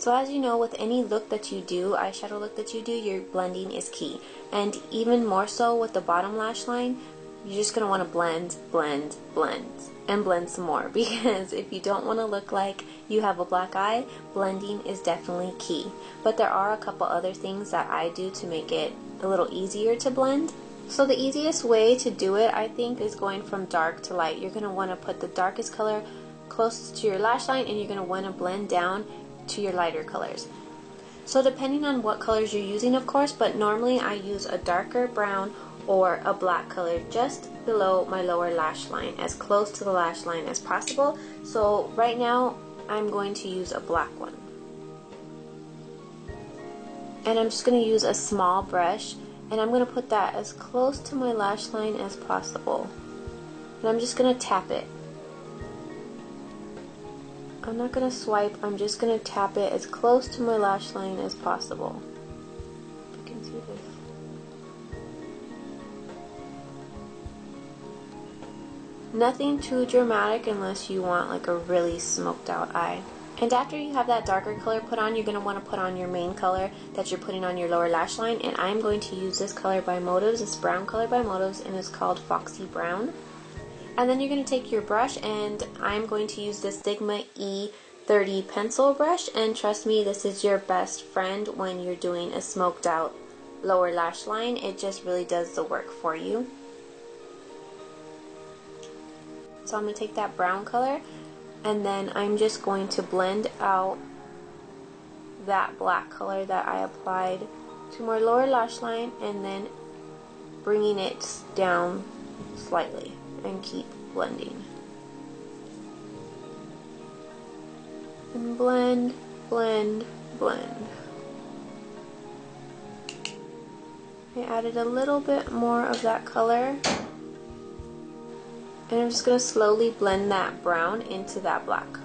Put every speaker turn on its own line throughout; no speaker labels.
So as you know, with any look that you do, eyeshadow look that you do, your blending is key. And even more so with the bottom lash line, you're just going to want to blend, blend, blend, and blend some more, because if you don't want to look like you have a black eye, blending is definitely key. But there are a couple other things that I do to make it a little easier to blend. So the easiest way to do it, I think, is going from dark to light. You're going to want to put the darkest color closest to your lash line, and you're going to want to blend down to your lighter colors. So depending on what colors you're using, of course, but normally I use a darker brown or a black color just below my lower lash line, as close to the lash line as possible. So right now I'm going to use a black one, and I'm just going to use a small brush, and I'm going to put that as close to my lash line as possible, and I'm just going to tap it. I'm not going to swipe, I'm just going to tap it as close to my lash line as possible. You can see this. Nothing too dramatic unless you want like a really smoked out eye. And after you have that darker color put on, you're going to want to put on your main color that you're putting on your lower lash line. And I'm going to use this color by Motives, this brown color by Motives, and it's called Foxy Brown. And then you're going to take your brush, and I'm going to use this Sigma E30 pencil brush, and trust me, this is your best friend when you're doing a smoked out lower lash line. It just really does the work for you. So I'm going to take that brown color, and then I'm just going to blend out that black color that I applied to my lower lash line, and then bringing it down slightly. And keep blending. And blend, blend, blend. I added a little bit more of that color. And I'm just going to slowly blend that brown into that black.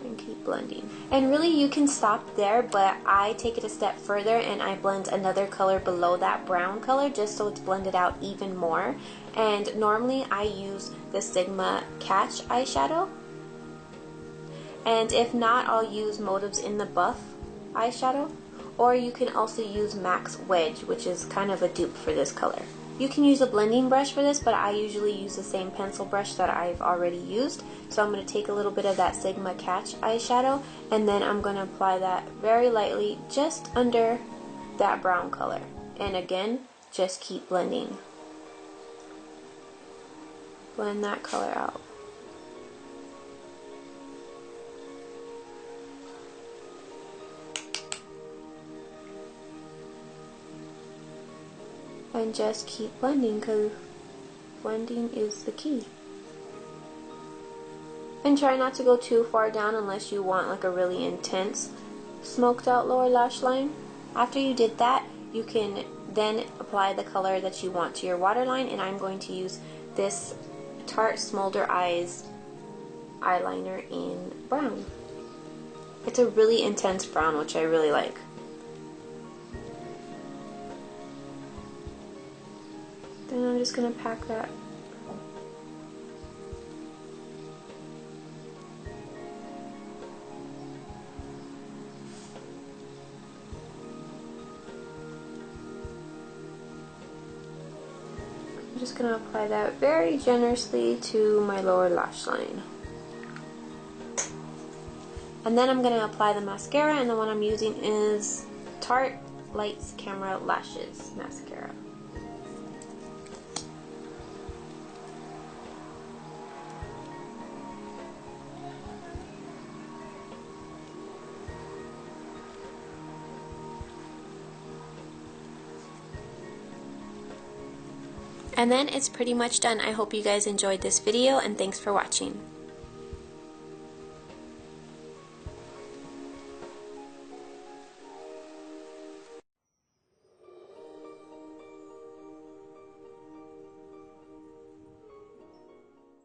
And keep blending. And really you can stop there, but I take it a step further and I blend another color below that brown color just so it's blended out even more. And normally I use the Sigma Catch eyeshadow, and if not, I'll use Motives in the Buff eyeshadow, or you can also use Max Wedge, which is kind of a dupe for this color. You can use a blending brush for this, but I usually use the same pencil brush that I've already used. So I'm going to take a little bit of that Sigma Catch eyeshadow, and then I'm going to apply that very lightly just under that brown color. And again, just keep blending. Blend that color out. And just keep blending, because blending is the key. And try not to go too far down unless you want like a really intense smoked out lower lash line. After you did that, you can then apply the color that you want to your waterline, and I'm going to use this Tarte Smolder Eyes eyeliner in brown. It's a really intense brown, which I really like. Then I'm just going to pack that. I'm just going to apply that very generously to my lower lash line. And then I'm going to apply the mascara, and the one I'm using is Tarte Lights Camera Lashes mascara. And then it's pretty much done. I hope you guys enjoyed this video, and thanks for watching.